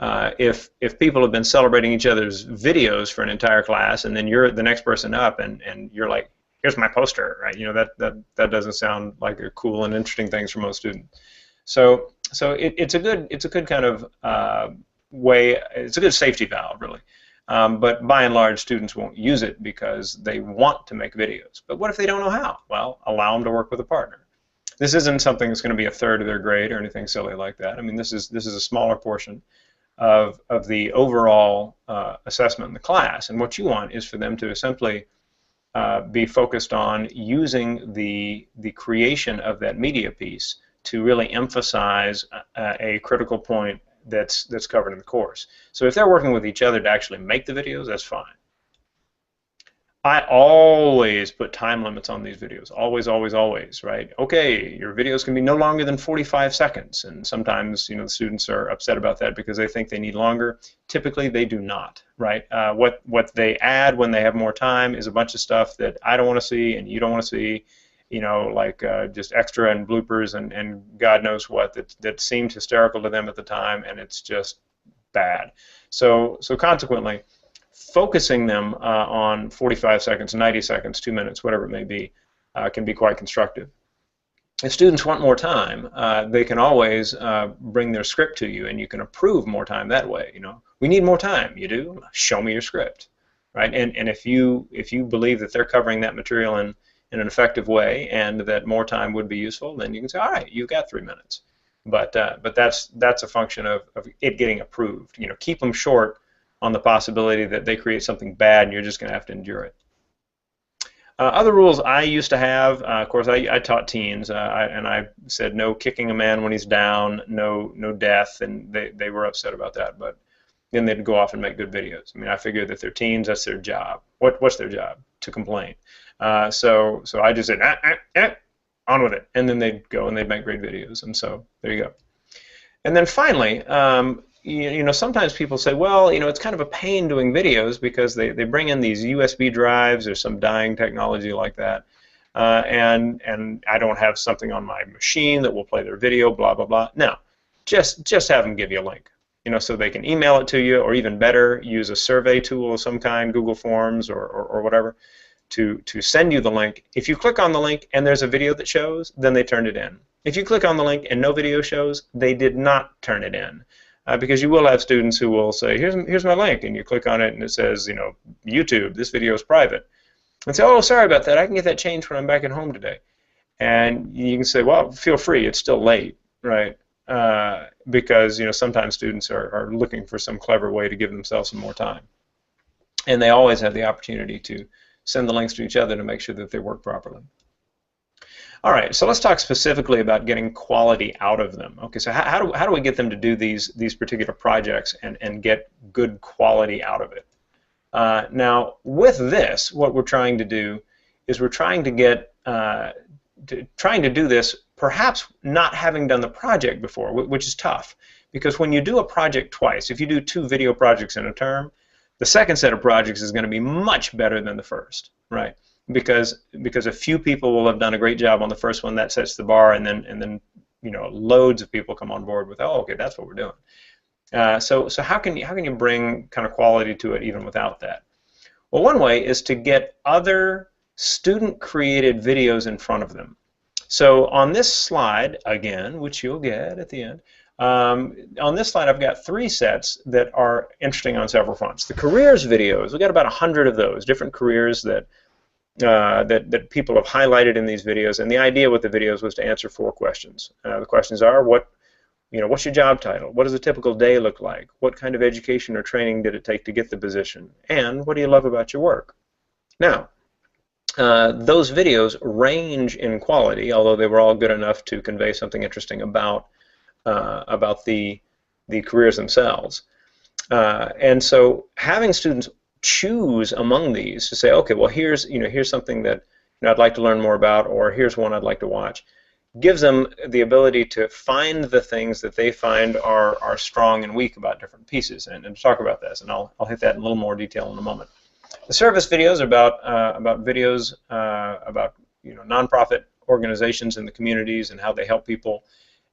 if people have been celebrating each other's videos for an entire class, and then you're the next person up, and you're like, here's my poster, right? You know, that doesn't sound like a cool and interesting things for most students. So it's a good kind of way. It's a good safety valve, really. But by and large, students won't use it because they want to make videos. But what if they don't know how? Well, allow them to work with a partner. This isn't something that's going to be a third of their grade or anything silly like that. I mean, this is a smaller portion of the overall assessment in the class. And what you want is for them to simply be focused on using the creation of that media piece to really emphasize a critical point that's covered in the course. So if they're working with each other to actually make the videos, that's fine. I always put time limits on these videos. Always, always, always, right? Okay, your videos can be no longer than 45 seconds. And sometimes, the students are upset about that because they think they need longer. Typically, they do not, right? What they add when they have more time is a bunch of stuff that I don't want to see and you don't want to see, like just extra and bloopers and God knows what that seemed hysterical to them at the time, and it's just bad. So consequently, focusing them on 45 seconds, 90 seconds, 2 minutes, whatever it may be, can be quite constructive. If students want more time, they can always bring their script to you, and you can approve more time that way. We need more time. You do? Show me your script, right? And if you believe that they're covering that material in an effective way, and that more time would be useful, then you can say, all right, you've got 3 minutes. But that's a function of it getting approved. Keep them short on the possibility that they create something bad and you're just going to have to endure it. Other rules I used to have, of course, I taught teens, and I said no kicking a man when he's down, no death, and they were upset about that. But then they'd go off and make good videos. I mean, I figured that they're teens, that's their job. What's their job? To complain. So I just said, on with it, and then they'd go and they'd make great videos, and so there you go. And then finally, sometimes people say, well, it's kind of a pain doing videos because they bring in these USB drives or some dying technology like that, and I don't have something on my machine that will play their video, blah, blah, blah. No, just have them give you a link, so they can email it to you, or even better, use a survey tool of some kind, Google Forms or whatever, to send you the link. If you click on the link and there's a video that shows, then they turned it in. If you click on the link and no video shows, they did not turn it in. Because you will have students who will say, here's my link, and you click on it and it says, YouTube, this video is private. And say, oh, sorry about that, I can get that changed when I'm back at home today. And you can say, well, feel free, it's still late, right? Because sometimes students are looking for some clever way to give themselves some more time. And they always have the opportunity to send the links to each other to make sure that they work properly. All right, so let's talk specifically about getting quality out of them. Okay, so how do we get them to do these particular projects and get good quality out of it? Now, with this, what we're trying to do is we're trying to get trying to do this perhaps not having done the project before, which is tough, because when you do a project twice, if you do 2 video projects in a term, the second set of projects is going to be much better than the first, right? Because a few people will have done a great job on the first one, that sets the bar, and then loads of people come on board with, oh, okay, that's what we're doing. So how can you bring kind of quality to it even without that? Well, one way is to get other student-created videos in front of them. So on this slide, again, which you'll get at the end, on this slide I've got 3 sets that are interesting on several fronts. The careers videos, we've got about 100 of those, different careers that people have highlighted in these videos, and the idea with the videos was to answer 4 questions. The questions are, what's your job title? What does a typical day look like? What kind of education or training did it take to get the position? And what do you love about your work? Now, those videos range in quality, although they were all good enough to convey something interesting about the careers themselves. And so having students choose among these to say, okay, well, here's something that I'd like to learn more about, or here's one I'd like to watch, gives them the ability to find the things that they find are strong and weak about different pieces, and to talk about this, and I'll hit that in a little more detail in a moment. The service videos are about videos about nonprofit organizations in the communities and how they help people,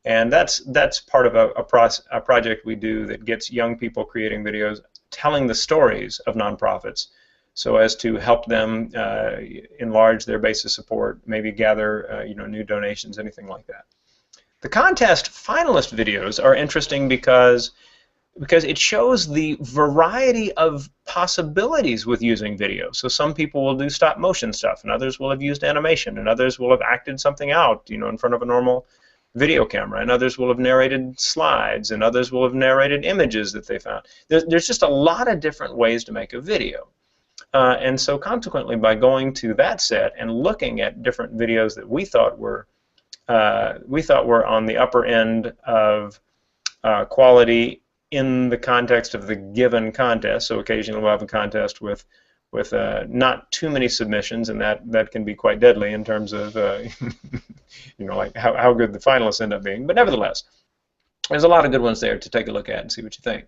and that's part of a project we do that gets young people creating videos telling the stories of nonprofits so as to help them enlarge their base of support, maybe gather new donations, anything like that. The contest finalist videos are interesting because it shows the variety of possibilities with using video. So some people will do stop motion stuff, and others will have used animation, and others will have acted something out in front of a normal video camera, and others will have narrated slides, and others will have narrated images that they found. There's just a lot of different ways to make a video. And so consequently, by going to that set and looking at different videos that we thought were on the upper end of quality in the context of the given contest, so occasionally we'll have a contest with not too many submissions, and that can be quite deadly in terms of you know, like how good the finalists end up being. But nevertheless, there's a lot of good ones there to take a look at and see what you think.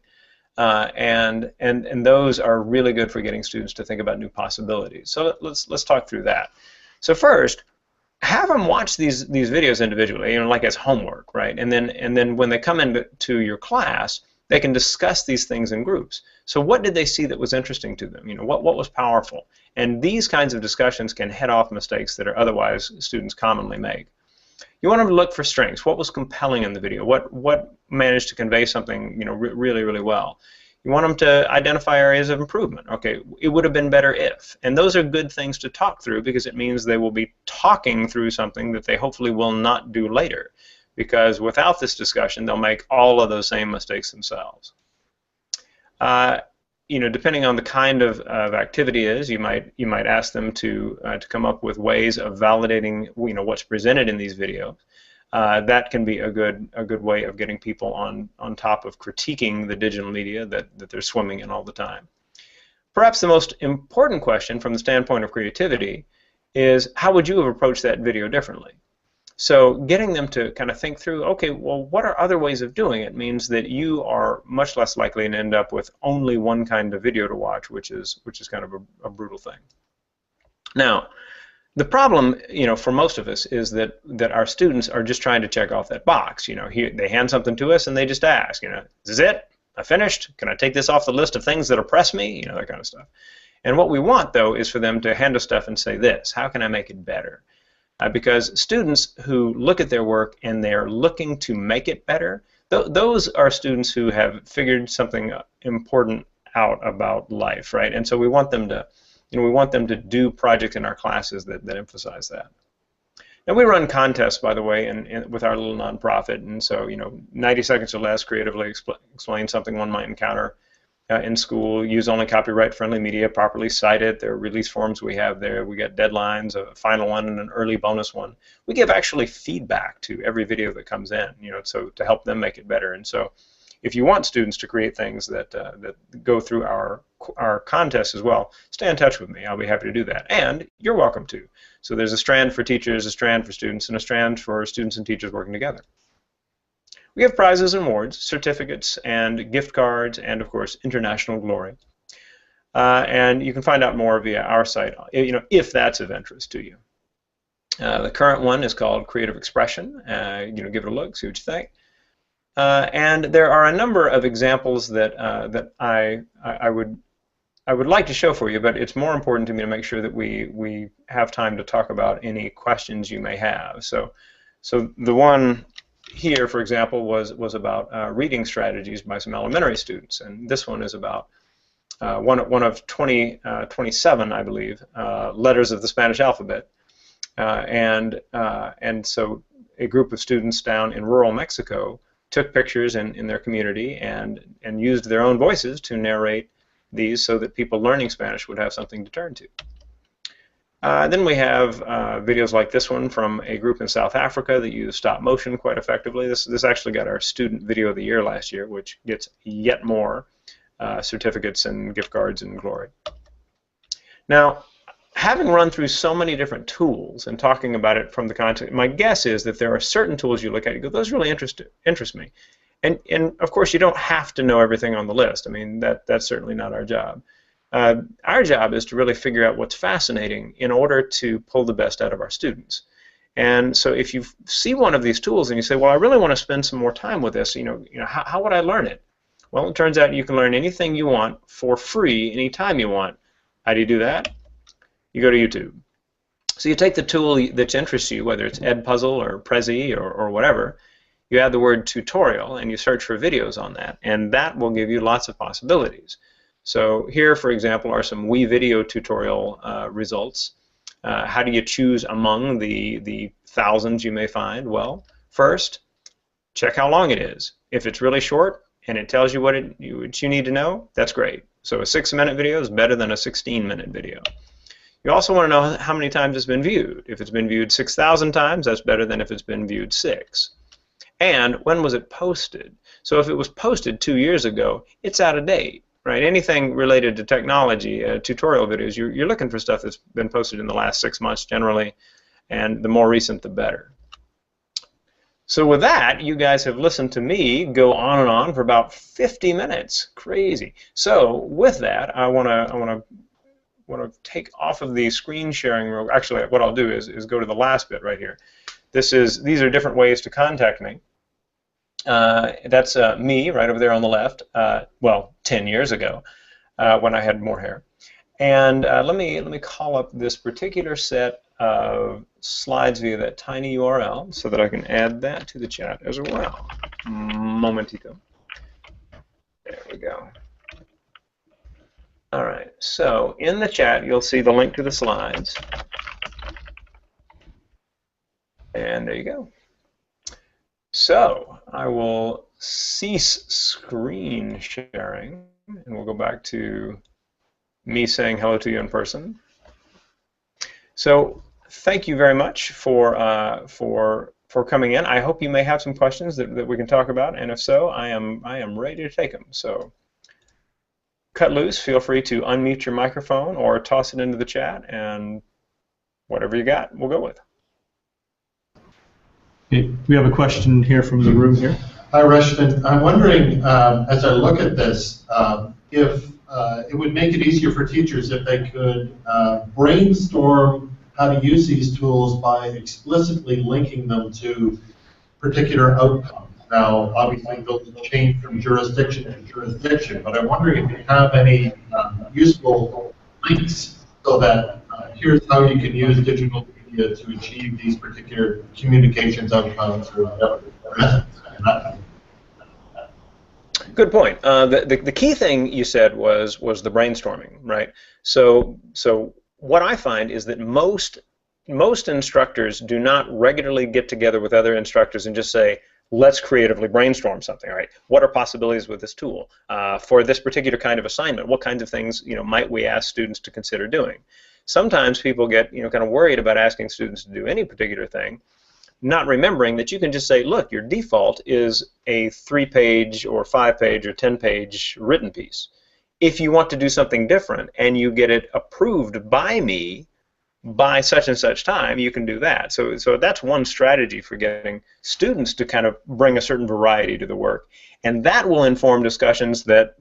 And those are really good for getting students to think about new possibilities. So let's talk through that. So first, have them watch these videos individually, you know, like as homework, right? And then when they come into your class, they can discuss these things in groups. So what did they see that was interesting to them? You know, what was powerful? And these kinds of discussions can head off mistakes that are otherwise students commonly make. You want them to look for strengths. What was compelling in the video? What managed to convey something, you know, really, really well? You want them to identify areas of improvement. Okay, it would have been better if. And those are good things to talk through, because it means they will be talking through something that they hopefully will not do later. Because without this discussion, they'll make all of those same mistakes themselves. You know, depending on the kind of activity it is, you might ask them to come up with ways of validating, you know, what's presented in these videos. That can be a good way of getting people on top of critiquing the digital media that they're swimming in all the time. Perhaps the most important question from the standpoint of creativity is, how would you have approached that video differently? So getting them to kind of think through, okay, well, what are other ways of doing it, means that you are much less likely to end up with only one kind of video to watch, which is kind of a brutal thing. Now, the problem, you know, for most of us is that our students are just trying to check off that box. You know, they hand something to us and they just ask, you know, is this it? I finished? Can I take this off the list of things that oppress me? You know, that kind of stuff. And what we want, though, is for them to hand us stuff and say this: how can I make it better? Because students who look at their work and they're looking to make it better, those are students who have figured something important out about life, right? And so we want them to, you know, we want them to do projects in our classes that emphasize that. Now, we run contests, by the way, with our little nonprofit, and so, you know, 90 seconds or less, creatively explain something one might encounter in school, use only copyright-friendly media, properly cite it. There are release forms we have there. We got deadlines, a final one and an early bonus one. We give actually feedback to every video that comes in, you know, so to help them make it better. And so, if you want students to create things that go through our contests as well, stay in touch with me. I'll be happy to do that. And you're welcome to. So there's a strand for teachers, a strand for students, and a strand for students and teachers working together. We have prizes and awards, certificates, and gift cards, and of course, international glory. And you can find out more via our site, you know, if that's of interest to you. The current one is called Creative Expression. You know, give it a look, see what you think. And there are a number of examples that I would like to show for you, but it's more important to me to make sure that we have time to talk about any questions you may have. So the one here, for example, was about reading strategies by some elementary students, and this one is about one of 27, I believe, letters of the Spanish alphabet, and so a group of students down in rural Mexico took pictures in their community and used their own voices to narrate these so that people learning Spanish would have something to turn to. Then we have videos like this one from a group in South Africa that used stop motion quite effectively. This actually got our Student Video of the Year last year, which gets yet more certificates and gift cards and glory. Now, having run through so many different tools and talking about it from the context, my guess is that there are certain tools you look at, you go, those really interest me. And of course, you don't have to know everything on the list. I mean, that's certainly not our job. Our job is to really figure out what's fascinating in order to pull the best out of our students. And so if you see one of these tools and you say, well, I really want to spend some more time with this, you know, how would I learn it? Well, it turns out you can learn anything you want for free anytime you want. How do you do that? You go to YouTube. So you take the tool that interests you, whether it's Edpuzzle or Prezi or whatever, you add the word tutorial and you search for videos on that, and that will give you lots of possibilities. So here, for example, are some WeVideo tutorial results. How do you choose among the thousands you may find? Well, first, check how long it is. If it's really short and it tells you what you need to know, that's great. So a 6-minute video is better than a 16-minute video. You also want to know how many times it's been viewed. If it's been viewed 6,000 times, that's better than if it's been viewed 6. And when was it posted? So if it was posted 2 years ago, it's out of date. right? Anything related to technology, tutorial videos, you're looking for stuff that's been posted in the last 6 months generally, and the more recent the better. So with that, you guys have listened to me go on and on for about 50 minutes. Crazy. So with that, I want to take off of the screen sharing. Actually, what I'll do is go to the last bit right here. These are different ways to contact me. That's me right over there on the left. Well, 10 years ago, when I had more hair. And let me call up this particular set of slides via that tiny URL so that I can add that to the chat as well. Momentito. There we go. All right. So in the chat, you'll see the link to the slides. And there you go. So I will cease screen sharing, and we'll go back to me saying hello to you in person. So thank you very much for coming in. I hope you may have some questions that we can talk about, and if so, I am ready to take them. So cut loose. Feel free to unmute your microphone or toss it into the chat, and whatever you got, we'll go with. Okay, we have a question here from the room here. Hi, Rushton. I'm wondering, as I look at this, if it would make it easier for teachers if they could brainstorm how to use these tools by explicitly linking them to particular outcomes. Now, obviously, those change from jurisdiction to jurisdiction, but I'm wondering if you have any useful links so that here's how you can use digital media to achieve these particular communications outcomes or methods. Good point. The key thing you said was the brainstorming, right? So what I find is that most instructors do not regularly get together with other instructors and just say, let's creatively brainstorm something, right? What are possibilities with this tool? For this particular kind of assignment, what kinds of things might we ask students to consider doing? Sometimes people get kind of worried about asking students to do any particular thing, not remembering that you can just say, look, your default is a 3-page or 5-page or 10-page written piece. If you want to do something different and you get it approved by me by such and such time, you can do that. So that's one strategy for getting students to kind of bring a certain variety to the work. And that will inform discussions that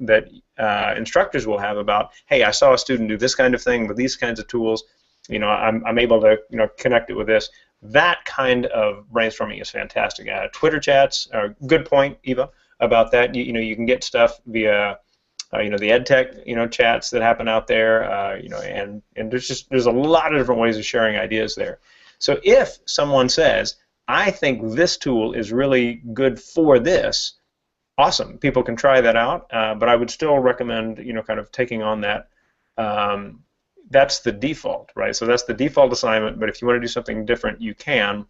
instructors will have about, hey, I saw a student do this kind of thing with these kinds of tools. I'm able to connect it with this. That kind of brainstorming is fantastic. Twitter chats are good point, Eva, about that. You can get stuff via the EdTech chats that happen out there. And there's a lot of different ways of sharing ideas there. So if someone says, I think this tool is really good for this, awesome. People can try that out. But I would still recommend kind of taking on that. That's the default, right? So that's the default assignment, but if you want to do something different, you can.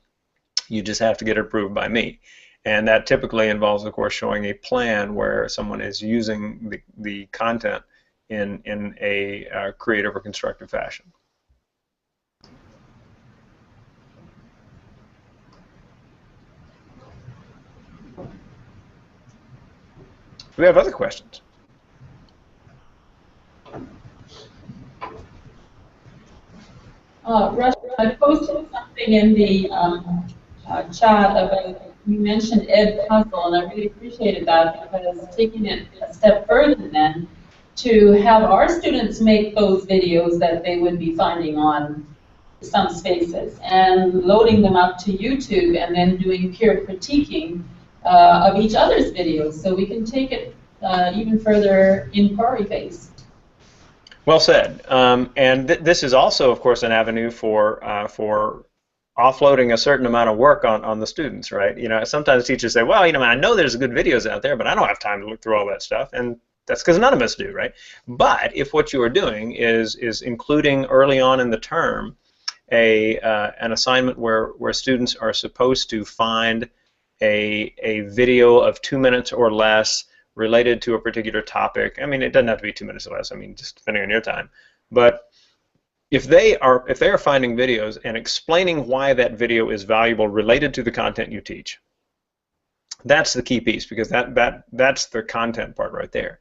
You just have to get it approved by me. And that typically involves, of course, showing a plan where someone is using the content in a creative or constructive fashion. Do we have other questions? Rush, I posted something in the chat about, you mentioned Ed Puzzle, and I really appreciated that because taking it a step further then to have our students make those videos that they would be finding on some spaces and loading them up to YouTube and then doing peer critiquing of each other's videos so we can take it even further inquiry-based. Well said. And this is also, of course, an avenue for offloading a certain amount of work on the students, right? Sometimes teachers say, well, I know there's good videos out there, but I don't have time to look through all that stuff, and that's because none of us do, right? But if what you are doing is including early on in the term an assignment where students are supposed to find a video of 2 minutes or less related to a particular topic. I mean, it doesn't have to be 2 minutes or less. I mean, just depending on your time. But if they are finding videos and explaining why that video is valuable related to the content you teach, that's the key piece, because that's the content part right there.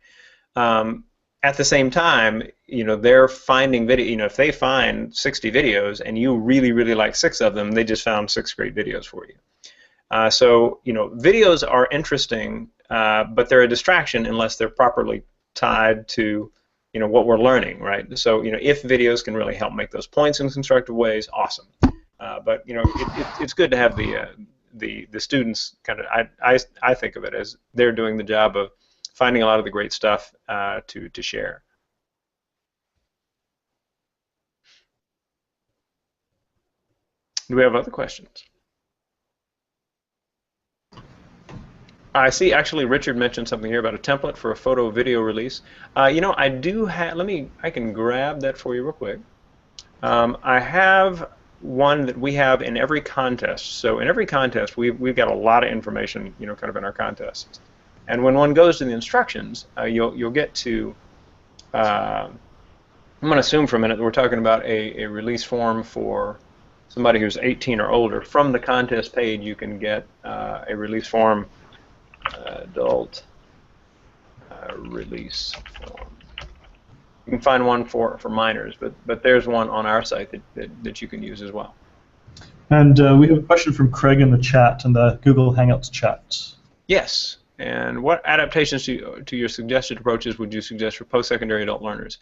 at the same time, they're finding video. If they find 60 videos and you really, really like 6 of them, they just found 6 great videos for you. So videos are interesting, but they're a distraction unless they're properly tied to what we're learning, right? So if videos can really help make those points in constructive ways, awesome. But it's good to have the students kind of. I think of it as they're doing the job of finding a lot of the great stuff to share. Do we have other questions? I see. Actually, Richard mentioned something here about a template for a photo video release. I do have. I can grab that for you real quick. I have one that we have in every contest. So in every contest, we've got a lot of information, kind of in our contests. And when one goes to the instructions, you'll get to. I'm going to assume for a minute that we're talking about a release form for somebody who's 18 or older. From the contest page, you can get a release form. Adult release form. You can find one for minors, but there's one on our site that you can use as well. And we have a question from Craig in the chat, in the Google Hangouts chat. Yes. And what adaptations to your suggested approaches would you suggest for post-secondary adult learners?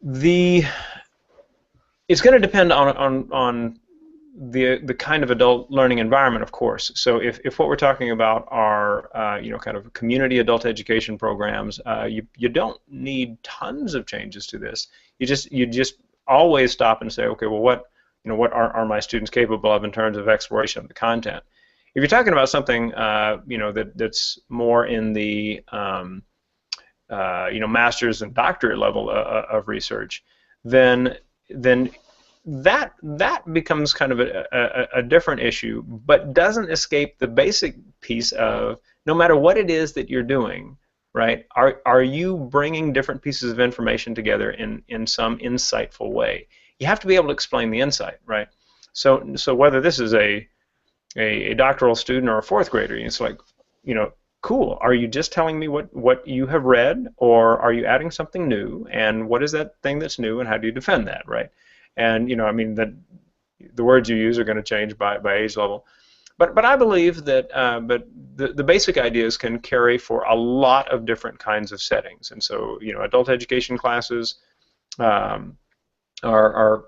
It's going to depend on the kind of adult learning environment, of course. So if what we're talking about are kind of community adult education programs, you don't need tons of changes to this. You just always stop and say, okay, well, what are my students capable of in terms of exploration of the content? If you're talking about something that's more in the master's and doctorate level of research, then that becomes kind of a different issue, but doesn't escape the basic piece of no matter what it is that you're doing, right? Are you bringing different pieces of information together in some insightful way? You have to be able to explain the insight, right? So whether this is a doctoral student or a 4th grader, it's like, cool. Are you just telling me what you have read, or are you adding something new? And what is that thing that's new, and how do you defend that, right? And I mean that the words you use are going to change by age level, but I believe that the basic ideas can carry for a lot of different kinds of settings. And so adult education classes are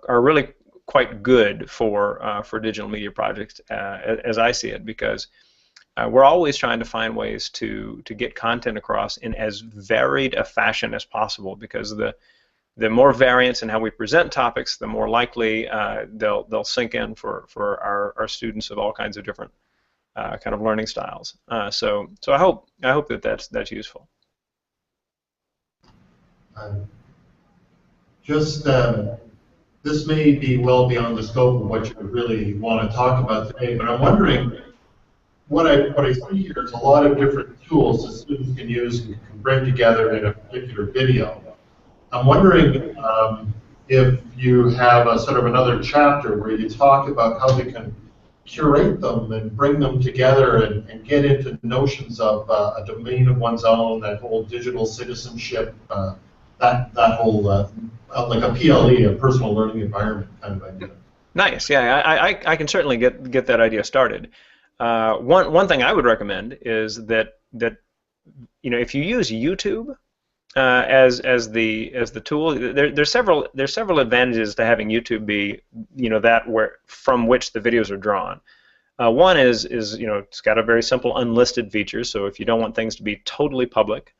really quite good for digital media projects as I see it, because we're always trying to find ways to get content across in as varied a fashion as possible, because the more variance in how we present topics, the more likely they'll sink in for our students of all kinds of different kind of learning styles. So I hope that's useful. This may be well beyond the scope of what you really want to talk about today, but I'm wondering, what I see here is a lot of different tools that students can use and can bring together in a particular video. I'm wondering if you have a sort of another chapter where you talk about how they can curate them and bring them together and get into notions of a domain of one's own, that whole digital citizenship, that whole like a PLE, a personal learning environment kind of idea. Nice. Yeah, I can certainly get that idea started. One thing I would recommend is that if you use YouTube as the tool, there's several advantages to having YouTube be from which the videos are drawn. One is it's got a very simple unlisted feature, so if you don't want things to be totally public,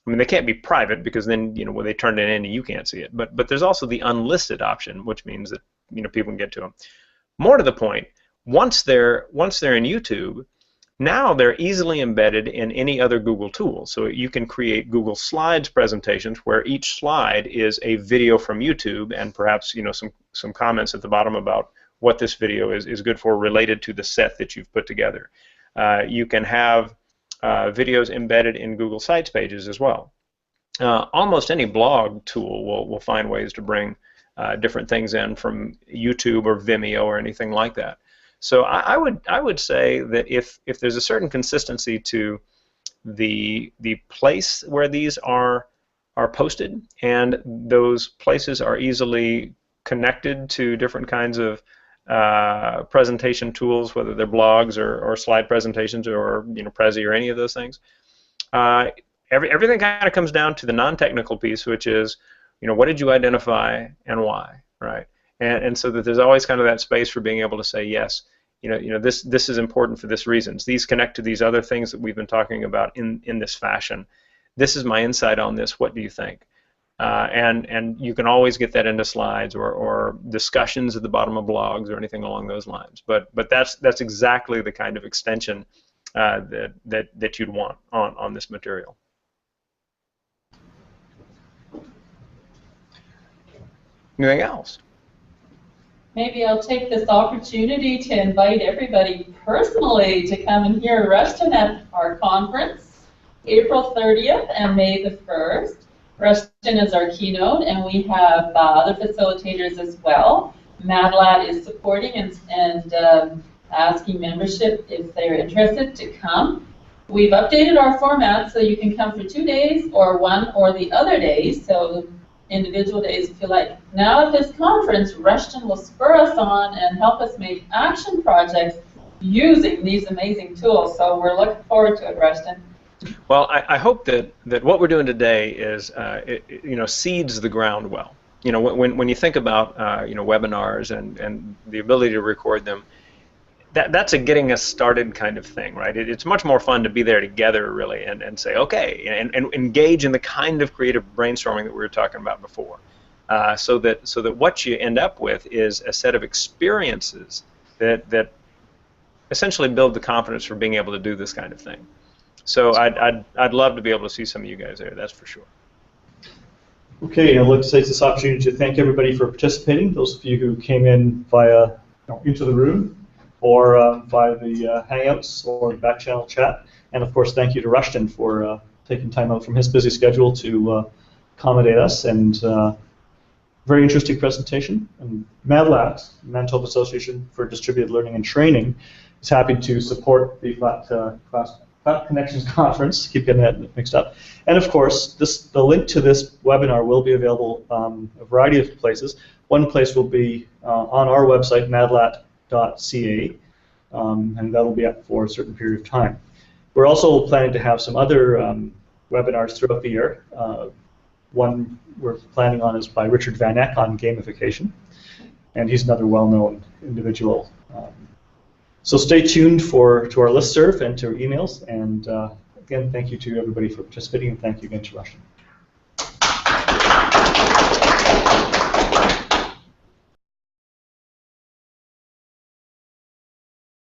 I mean, they can't be private, because then when they turn it in, you can't see it. But there's also the unlisted option, which means that people can get to them. More to the point, once they're in YouTube, now they're easily embedded in any other Google tool. So you can create Google Slides presentations where each slide is a video from YouTube, and perhaps some comments at the bottom about what this video is good for related to the set that you've put together. You can have videos embedded in Google Sites pages as well. Almost any blog tool will find ways to bring different things in from YouTube or Vimeo or anything like that. So I would say that if there's a certain consistency to the place where these are are posted, and those places are easily connected to different kinds of presentation tools, whether they're blogs or slide presentations or Prezi or any of those things. Everything kind of comes down to the non-technical piece, which is, what did you identify and why, right? And so that there's always kind of that space for being able to say, yes, this is important for this reasons. These connect to these other things that we've been talking about in this fashion. This is my insight on this. What do you think? And you can always get that into slides or discussions at the bottom of blogs or anything along those lines. But that's exactly the kind of extension that you'd want on this material. Anything else? Maybe I'll take this opportunity to invite everybody personally to come and hear Rushton at our conference, April 30th and May the 1st. Rushton is our keynote, and we have other facilitators as well. MADLaT is supporting and asking membership if they're interested to come. We've updated our format so you can come for 2 days or one or the other days, so individual days if you like. Now at this conference, Rushton will spur us on and help us make action projects using these amazing tools, so we're looking forward to it, Rushton. Well, I hope that what we're doing today is, seeds the ground well. When you think about, webinars and the ability to record them, that's a getting us started kind of thing, right? It's much more fun to be there together, really, and say, okay, and engage in the kind of creative brainstorming that we were talking about before, so that what you end up with is a set of experiences that essentially build the confidence for being able to do this kind of thing. So I'd love to be able to see some of you guys there, that's for sure. Okay, I'd like to take this opportunity to thank everybody for participating, those of you who came in via into the room, or via the Hangouts or the back channel chat. And of course, thank you to Rushton for taking time out from his busy schedule to accommodate us. And very interesting presentation. And MADLaT, Manitoba Association for Distributed Learning and Training, is happy to support the Flat Connections Conference. Keep getting that mixed up. And of course, the link to this webinar will be available a variety of places. One place will be on our website, MADLaT.ca, and that'll be up for a certain period of time. We're also planning to have some other webinars throughout the year. One we're planning on is by Richard Van Eck on gamification, and he's another well-known individual. So stay tuned to our listserv and to our emails, and again, thank you to everybody for participating, and thank you again to Rushton.